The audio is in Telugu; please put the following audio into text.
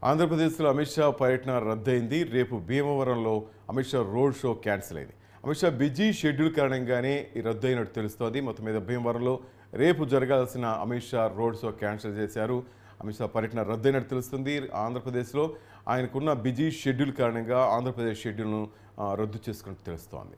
ఆంధ్రప్రదేశ్లో అమిత్ షా పర్యటన రద్దయింది. రేపు భీమవరంలో Amit Shah road show cancel అయింది. అమిత్ షా బిజీ షెడ్యూల్ కారణంగానే ఈ రద్దయినట్టు తెలుస్తోంది. మొత్తం మీద భీమవరంలో రేపు జరగాల్సిన Amit Shah road show cancel చేశారు. అమిత్ షా పర్యటన రద్దయినట్టు తెలుస్తుంది. ఆంధ్రప్రదేశ్లో ఆయనకున్న బిజీ షెడ్యూల్ కారణంగా ఆంధ్రప్రదేశ్ షెడ్యూల్ను రద్దు చేసుకున్నట్టు తెలుస్తోంది.